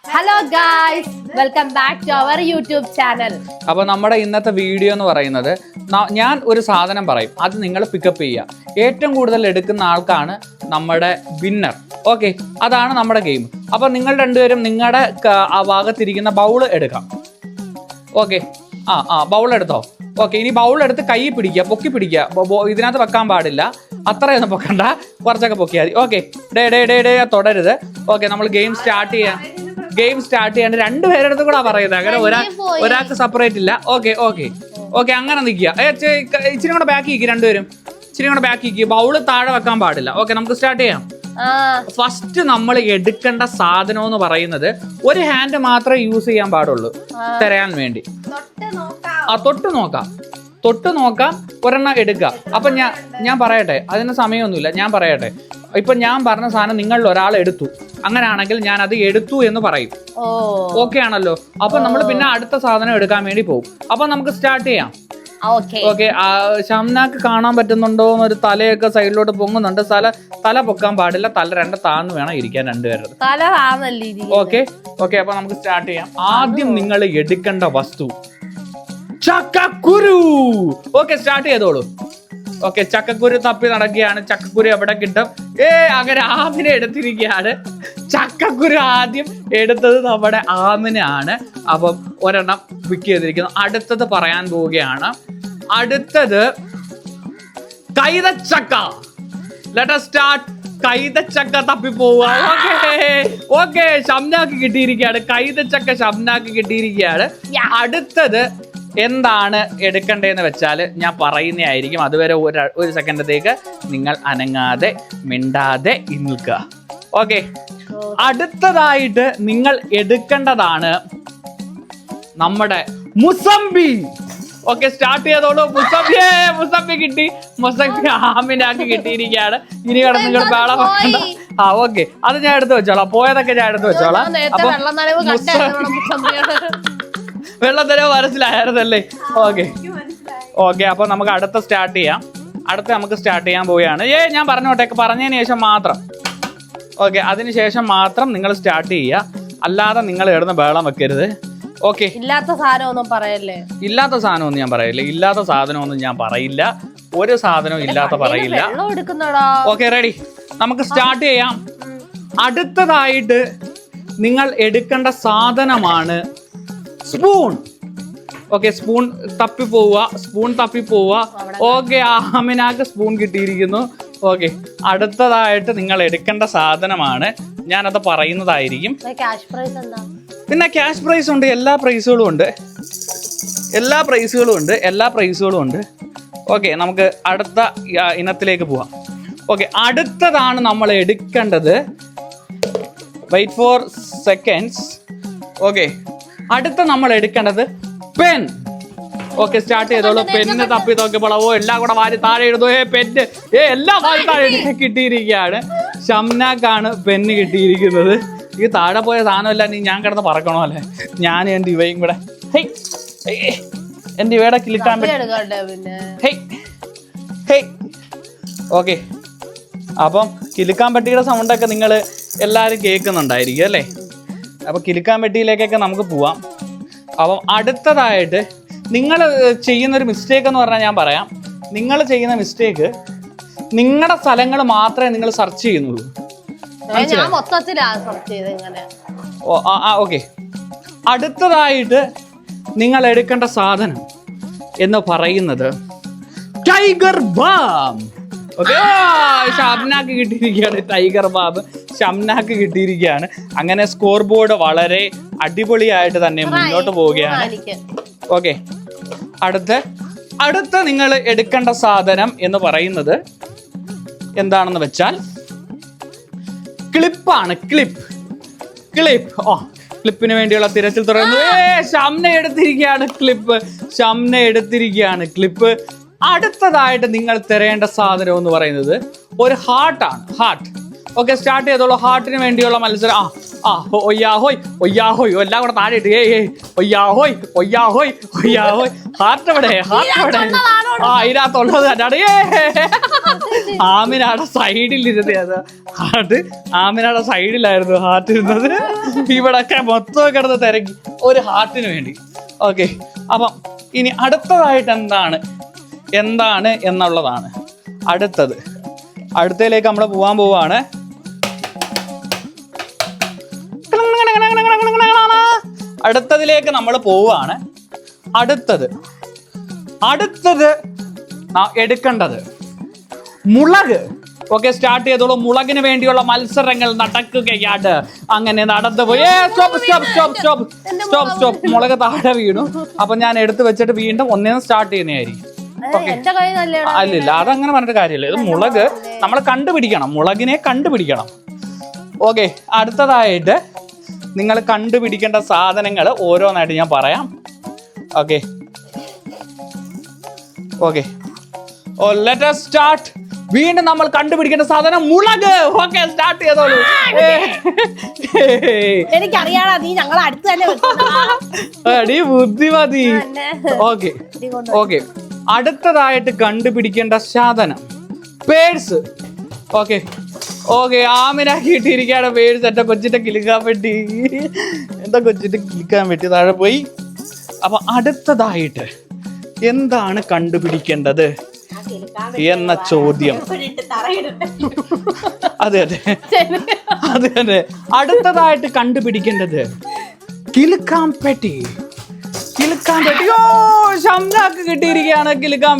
Hello guys, welcome back to our YouTube channel. അപ്പോൾ നമ്മുടെ ഇന്നത്തെ വീഡിയോ എന്ന് പറയുന്നത് ഞാൻ ഒരു സാധനം പറയും, അത് നിങ്ങൾ പിക്കപ്പ് ചെയ്യുക. ഏറ്റവും കൂടുതൽ എടുക്കുന്ന ആൾക്കാണ് നമ്മുടെ വിന്നർ. ഓക്കെ, അതാണ് നമ്മുടെ ഗെയിം. അപ്പോൾ നിങ്ങൾ രണ്ടുപേരും നിങ്ങളുടെ ആ ഭാഗത്തിരിക്കുന്ന ബൗൾ എടുക്കാം. ഓക്കെ, ബൗൾ എടുത്തോ. ഓക്കെ, ഇനി ബൗൾ എടുത്ത് കൈ പിടിക്കുക, പൊക്കി പിടിക്കുക. ഇതിനകത്ത് വെക്കാൻ പാടില്ല, അത്രയൊന്നും പൊക്കണ്ട, കുറച്ചൊക്കെ പൊക്കിയാൽ മതി. ഓക്കെ, ഡേ തൊടരുത്. ഓക്കെ, നമ്മൾ ഗെയിം സ്റ്റാർട്ട് ചെയ്യാൻ രണ്ടുപേരെടുത്ത് കൂടെ പറയുന്നത്, അങ്ങനെ ഒരാൾക്ക് സെപ്പറേറ്റ് ഇല്ല. ഓക്കെ, അങ്ങനെ നിൽക്കുക. ഇച്ചിരി കൂടെ ബാക്കി നിൽക്കുക, രണ്ടുപേരും ഇച്ചിരി കൂടെ ബാക്കി നിൽക്കുക. ബൗള് താഴെ വെക്കാൻ പാടില്ല. ഓക്കെ, നമുക്ക് സ്റ്റാർട്ട് ചെയ്യാം. ഫസ്റ്റ് നമ്മൾ എടുക്കേണ്ട സാധനം എന്ന് പറയുന്നത് ഒരു ഹാൻഡ് മാത്രമേ യൂസ് ചെയ്യാൻ പാടുള്ളൂ തരാൻ വേണ്ടി. തൊട്ട് നോക്കാം, ഒരെണ്ണം എടുക്കുക. അപ്പൊ ഞാൻ പറയട്ടെ, അതിന് സമയമൊന്നുമില്ല, ഞാൻ പറയട്ടെ. ഇപ്പൊ ഞാൻ പറഞ്ഞ സാധനം നിങ്ങളിൽ ഒരാൾ എടുത്തു, അങ്ങനെയാണെങ്കിൽ ഞാൻ അത് എടുത്തു എന്ന് പറയും. ഓക്കെ ആണല്ലോ? അപ്പൊ നമ്മൾ പിന്നെ അടുത്ത സാധനം എടുക്കാൻ വേണ്ടി പോകും. അപ്പൊ നമുക്ക് സ്റ്റാർട്ട് ചെയ്യാം. ഓക്കെ, ഷംനാക്ക് കാണാൻ പറ്റുന്നുണ്ടോ എന്നൊരു തലയൊക്കെ സൈഡിലോട്ട് പൊങ്ങുന്നുണ്ട്. തല പൊക്കാൻ പാടില്ല, തല രണ്ട് താഴ്ന്നു വേണം ഇരിക്കാൻ രണ്ടുപേരുടെ. ഓക്കെ, അപ്പൊ നമുക്ക് സ്റ്റാർട്ട് ചെയ്യാം. ആദ്യം നിങ്ങൾ എടുക്കേണ്ട വസ്തു ചക്കക്കുരു. ഓക്കെ, സ്റ്റാർട്ട് ചെയ്തോളൂ. ഓക്കെ, ചക്കക്കുരു തപ്പി നടക്കുകയാണ്. ചക്കക്കുരു എവിടെ കിട്ടും? അങ്ങനെ ആമിനെ എടുത്തിരിക്കുകയാണ്. ചക്കക്കുരു ആദ്യം എടുത്തത് നമ്മുടെ ആമിനാണ്. അപ്പം ഒരെണ്ണം പിക്ക് ചെയ്തിരിക്കുന്നു. അടുത്തത് പറയാൻ പോവുകയാണ്. അടുത്തത് കൈതച്ചക്ക. Let us start. കൈതച്ചക്ക തപ്പി പോവുക. ഓക്കെ, ഷംനാക്ക് കിട്ടിയിരിക്കുകയാണ്. കൈതച്ചക്ക ഷംനാക്ക് കിട്ടിയിരിക്കുകയാണ്. അടുത്തത് എന്താണ് എടുക്കേണ്ടതെന്ന് വെച്ചാൽ ഞാൻ പറയുന്നതായിരിക്കും. അതുവരെ ഒരു സെക്കൻഡത്തേക്ക് നിങ്ങൾ അനങ്ങാതെ മിണ്ടാതെ നിൽക്കുക. ഓക്കെ, അടുത്തതായിട്ട് നിങ്ങൾ എടുക്കേണ്ടതാണ് നമ്മുടെ മുസംബി. ഓക്കെ, സ്റ്റാർട്ട് ചെയ്തോളൂ. മുസംബി കിട്ടി. മുസംബി ആമിനാക്ക് കിട്ടിയിരിക്കുകയാണ്. ഇനി കിടന്ന് നിങ്ങൾ വേള വെക്കണ്ട. ഓക്കെ, അത് ഞാൻ എടുത്ത് വെച്ചോളാം. പോയതൊക്കെ ഞാൻ എടുത്ത് വെച്ചോളാം. അപ്പൊ വെള്ളത്തരവ് മനസ്സിലായിരുന്നല്ലേ? ഓക്കെ, അപ്പൊ നമുക്ക് അടുത്ത സ്റ്റാർട്ട് ചെയ്യാം. നമുക്ക് സ്റ്റാർട്ട് ചെയ്യാൻ പോവുകയാണ്. ഞാൻ പറഞ്ഞോട്ടെ, പറഞ്ഞതിന് ശേഷം മാത്രം. ഓക്കെ, അതിനുശേഷം മാത്രം നിങ്ങൾ സ്റ്റാർട്ട് ചെയ്യുക, അല്ലാതെ നിങ്ങൾ ഇടുന്ന ബഹളം വെക്കരുത്. ഓക്കെ, ഇല്ലാത്ത സാധനമൊന്നും പറയല്ലേ. ഇല്ലാത്ത സാധനമൊന്നും ഞാൻ പറയില്ല. ഒരു സാധനവും ഇല്ലാത്ത പറയില്ല. ഓക്കെ, റെഡി, നമുക്ക് സ്റ്റാർട്ട് ചെയ്യാം. അടുത്തതായിട്ട് നിങ്ങൾ എടുക്കേണ്ട സാധനമാണ് സ്പൂൺ. ഓക്കെ, സ്പൂൺ തപ്പി പോവുക. ഓക്കെ, ആമിനാക്ക് സ്പൂൺ കിട്ടിയിരിക്കുന്നു. ഓക്കെ, അടുത്തതായിട്ട് നിങ്ങൾ എടുക്കേണ്ട സാധനമാണ്, ഞാനത് പറയുന്നതായിരിക്കും. പിന്നെ ക്യാഷ് പ്രൈസ് ഉണ്ട്, എല്ലാ പ്രൈസുകളും ഉണ്ട്. ഓക്കെ, നമുക്ക് അടുത്ത ഇനത്തിലേക്ക് പോവാം. ഓക്കെ, അടുത്തതാണ് നമ്മൾ എടുക്കേണ്ടത്. Wait for seconds. ഓക്കെ, അടുത്ത നമ്മൾ എടുക്കേണ്ടത് പെൻ. ഓക്കെ, സ്റ്റാർട്ട് ചെയ്തോളൂ. പെന്ന് തപ്പി നോക്കിയപ്പോൾ എല്ലാം കൂടെ വാരി താഴെ എഴുതോ. പെന്ന് എല്ലാം വാരി താഴെ കിട്ടിയിരിക്കുകയാണ്. ഷംനാക്കാണ് പെന്ന് കിട്ടിയിരിക്കുന്നത്. ഈ താഴെ പോയ സാധനമല്ല നീ ഞാൻ കിടന്ന് പറക്കണോ അല്ലേ? ഞാൻ എൻ്റെ ഇവയും കൂടെ എൻ്റെ ഇവയുടെ കിളിക്കാൻ ഓക്കെ, അപ്പം കിലുക്കാൻ പെട്ടിയുടെ സൗണ്ടൊക്കെ നിങ്ങൾ എല്ലാവരും കേൾക്കുന്നുണ്ടായിരിക്കും അല്ലേ? അപ്പോൾ കിലുക്കാൻ പെട്ടിയിലേക്കൊക്കെ നമുക്ക് പോവാം. അപ്പം അടുത്തതായിട്ട് നിങ്ങൾ ചെയ്യുന്നൊരു മിസ്റ്റേക്ക് എന്ന് പറഞ്ഞാൽ ഞാൻ പറയാം. നിങ്ങൾ ചെയ്യുന്ന മിസ്റ്റേക്ക്, നിങ്ങളുടെ സ്ഥലങ്ങൾ മാത്രമേ നിങ്ങൾ സെർച്ച് ചെയ്യുന്നുള്ളൂ. ഓക്കെ, അടുത്തതായിട്ട് നിങ്ങൾ എടുക്കേണ്ട സാധനം എന്ന് പറയുന്നത് ടൈഗർ ബാം. ഓക്കെ, ഷംനാക്ക് കിട്ടിയിരിക്കുകയാണ്. ടൈഗർ ബാം ഷംനാക്ക് കിട്ടിയിരിക്കുകയാണ്. അങ്ങനെ സ്കോർ ബോർഡ് വളരെ അടിപൊളിയായിട്ട് തന്നെ മുന്നോട്ട് പോവുകയാണ്. ഓക്കെ, അടുത്ത നിങ്ങൾ എടുക്കേണ്ട സാധനം എന്ന് പറയുന്നത് എന്താണെന്ന് വെച്ചാൽ ക്ലിപ്പാണ്. ക്ലിപ്പിന് വേണ്ടിയുള്ള തിരച്ചിൽ തുടരുന്നു. ഷംന എടുത്തിരിക്കുകയാണ് ക്ലിപ്പ്. അടുത്തതായിട്ട് നിങ്ങൾ തിരയേണ്ട സാധനം എന്ന് പറയുന്നത് ഒരു ഹാർട്ട്. ഓക്കെ, സ്റ്റാർട്ട് ചെയ്തോളൂ. ഹാർട്ടിന് വേണ്ടിയുള്ള മത്സരം. ഒയ്യാഹോയ് എല്ലാം കൂടെ താഴെ ഇട്ട്. ഒയ്യാഹോയ് ഹാർട്ട് എവിടെ? അതിനകത്തുള്ളത് തന്നെയാണ്. ആമിനാടെ സൈഡിൽ ഇരുന്നത്. ഹാർട്ട് ആമിനാടെ സൈഡിലായിരുന്നു ഹാർട്ട് ഇരുന്നത്. ഇവിടൊക്കെ മൊത്തം കിടന്ന് തിരക്കി ഒരു ഹാർട്ടിന് വേണ്ടി. ഓക്കെ, അപ്പം ഇനി അടുത്തതായിട്ട് എന്താണ് എന്നുള്ളതാണ് അടുത്തതിലേക്ക് നമ്മൾ പോവാൻ പോവാണ്. അടുത്തതിലേക്ക് നമ്മൾ പോവാണ്. അടുത്തത് എടുക്കേണ്ടത് മുളക്. ഓക്കെ, സ്റ്റാർട്ട് ചെയ്തോളൂ. മുളകിന് വേണ്ടിയുള്ള മത്സരങ്ങൾ നടക്കുകയാണ്. അങ്ങനെ നടന്നു പോയി. സ്റ്റോപ്പ്. മുളക് താഴെ വീണു. അപ്പൊ ഞാൻ എടുത്തു വെച്ചിട്ട് വീണ്ടും ഒന്നേന്ന് സ്റ്റാർട്ട് ചെയ്യുന്നതായിരിക്കും. അല്ലില്ല, അതങ്ങനെ പറഞ്ഞിട്ട് കാര്യമില്ല. ഇത് മുളക് നമ്മൾ കണ്ടുപിടിക്കണം, മുളകിനെ കണ്ടുപിടിക്കണം. ഓക്കെ, അടുത്തതായിട്ട് നിങ്ങൾ കണ്ടുപിടിക്കേണ്ട സാധനങ്ങൾ ഓരോന്നായിട്ട് ഞാൻ പറയാം. Okay, let us start. വീണ്ടും നമ്മൾ കണ്ടുപിടിക്കേണ്ട സാധനം മുളക്. ഓക്കെ, സ്റ്റാർട്ട് ചെയ്തോളൂ. എനിക്കറിയാടാ, നീ ഞങ്ങൾ അടുത്ത് തന്നെ അടി ബുദ്ധിമതി. ഓക്കെ, അടുത്തതായിട്ട് കണ്ടുപിടിക്കേണ്ട സാധനം പേഴ്സ്. ഓക്കെ, ആമിനാക്കി ഇട്ടിരിക്കുകയാണ് പേഴ്സ്. എന്റെ കൊച്ചിന്റെ കിലുക്കാൻ പറ്റി താഴെ പോയി. അപ്പൊ അടുത്തതായിട്ട് എന്താണ് കണ്ടുപിടിക്കേണ്ടത് എന്ന ചോദ്യം. അതെ, അടുത്തതായിട്ട് കണ്ടുപിടിക്കേണ്ടത് കിലുക്കാൻ പെട്ടി. ഷംനക്ക് കിട്ടിയിരിക്കുകയാണ് കിലുക്കാൻ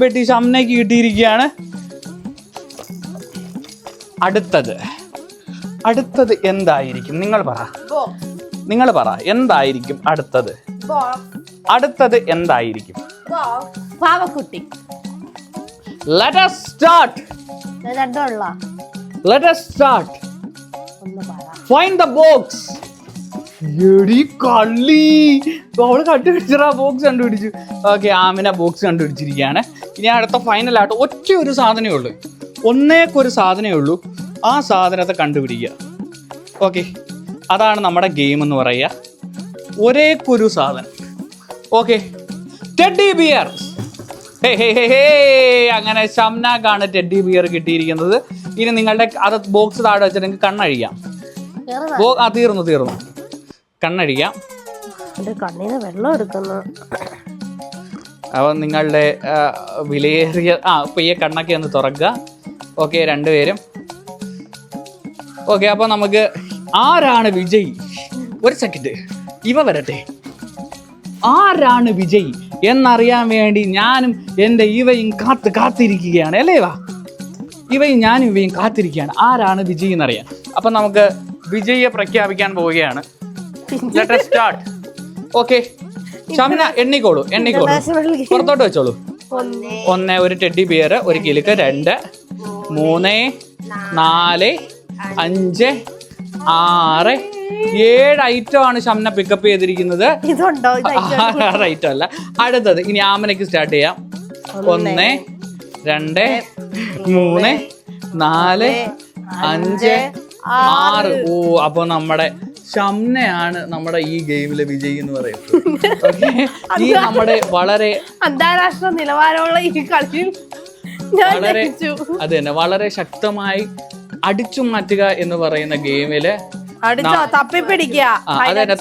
പെട്ടി ഷംനക്ക് കിട്ടിയിരിക്കുകയാണ്. അടുത്തത് എന്തായിരിക്കും? നിങ്ങൾ പറ എന്തായിരിക്കും അടുത്തത് എന്തായിരിക്കും? പാവക്കുട്ടി. Let us start. Find the box. എടി കള്ളി, അവള് കണ്ടുപിടിച്ചാ ബോക്സ് കണ്ടുപിടിച്ചു. ഓക്കെ, ആമിന ബോക്സ് കണ്ടുപിടിച്ചിരിക്കുകയാണ്. ഇനി അടുത്ത ഫൈനലായിട്ട് ഒറ്റ ഒരു സാധനമേ ഉള്ളൂ, ഒന്നേക്കൊരു സാധനമേ ഉള്ളൂ. ആ സാധനത്തെ കണ്ടുപിടിക്കുക. ഓക്കെ, അതാണ് നമ്മുടെ ഗെയിം എന്ന് പറയുക. ഒരേക്കൊരു സാധനം. Okay, teddy bear. അങ്ങനെ ഷംനാക്കാണ് ടെഡ്ഡി ബിയർ കിട്ടിയിരിക്കുന്നത്. ഇനി നിങ്ങളുടെ അത് ബോക്സ് താഴെ വെച്ചിട്ട് നിങ്ങൾക്ക് കണ്ണഴിക്കാം. തീർന്നു കണ്ണഴിക്കാം. കണ്ണിന് വെള്ളം എടുക്കുന്നു. അപ്പൊ നിങ്ങളുടെ വിലയേറിയ പെയ്യെ കണ്ണൊക്കെ ഒന്ന് തുറക്കുക. ഓക്കെ, രണ്ടുപേരും. ഓക്കെ, അപ്പൊ നമുക്ക് ആരാണ് വിജയി? ഒരു സെക്കൻഡ്, ഇവ വരട്ടെ. ആരാണ് വിജയി എന്നറിയാൻ വേണ്ടി ഞാനും എൻ്റെ ഇവയും കാത്തിരിക്കുകയാണ്. അല്ലേ വാ, ഞാനും ഇവയും കാത്തിരിക്കുകയാണ് ആരാണ് വിജയി എന്നറിയാൻ. അപ്പൊ നമുക്ക് വിജയിയെ പ്രഖ്യാപിക്കാൻ പോവുകയാണ്. Let us start. Okay, Shamna എണ്ണിക്കോളൂ. പുറത്തോട്ട് വെച്ചോളൂ. 1 ഒരു ടെഡ്ഡി ബിയർ, ഒരു കിലുക്ക്, 2 3 4 5 6 7 ഐറ്റമാണ് ഷംന പിക്കപ്പ് ചെയ്തിരിക്കുന്നത്. ഐറ്റം അല്ല. അടുത്തത് ഇനി ആമനയ്ക്ക് സ്റ്റാർട്ട് ചെയ്യാം. 1 2 3 4 5 6. അപ്പൊ നമ്മുടെ ഷംനയാണ് നമ്മുടെ ഈ ഗെയിമിലെ വിജയി എന്ന് പറയുന്നത്. ഈ നമ്മുടെ വളരെ അന്താരാഷ്ട്ര നിലവാരമുള്ള ഈ കളിയിൽ അത് തന്നെ വളരെ ശക്തമായി അടിച്ചു മാറ്റുക എന്ന് പറയുന്ന ഗെയിമില്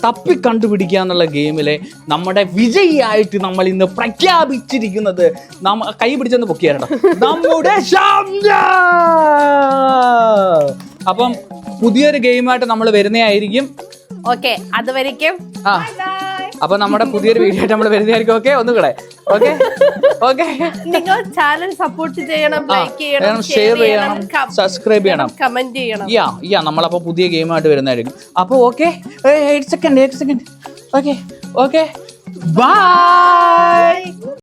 തപ്പി കണ്ടുപിടിക്കുക എന്നുള്ള ഗെയിമിലെ നമ്മുടെ വിജയിയായിട്ട് നമ്മൾ ഇന്ന് പ്രഖ്യാപിച്ചിരിക്കുന്നത് കൈ പിടിച്ചെന്ന് പൊക്കിയാലോ നമ്മുടെ ഷംന. അപ്പം പുതിയൊരു ഗെയിമായിട്ട് നമ്മൾ വരുന്നതായിരിക്കും. ഓക്കെ, അതുവരെയ്ക്കും അപ്പൊ നമ്മുടെ പുതിയൊരു വീഡിയോ ആയിട്ട് നമ്മൾ വരുന്നതായിരിക്കും. ഓക്കെ, ഒന്നുകൂടെ ഓക്കെ നിങ്ങൾ ചാനൽ സപ്പോർട്ട് ചെയ്യണം, ലൈക്ക് ചെയ്യണം, ഷെയർ ചെയ്യണം, സബ്സ്ക്രൈബ് ചെയ്യണം, കമന്റ് ചെയ്യണം. നമ്മളപ്പോ പുതിയ ഗെയിമായിട്ട് വരുന്നതായിരിക്കും. അപ്പൊ ഓക്കെ, 8 സെക്കൻഡ്. Okay, by.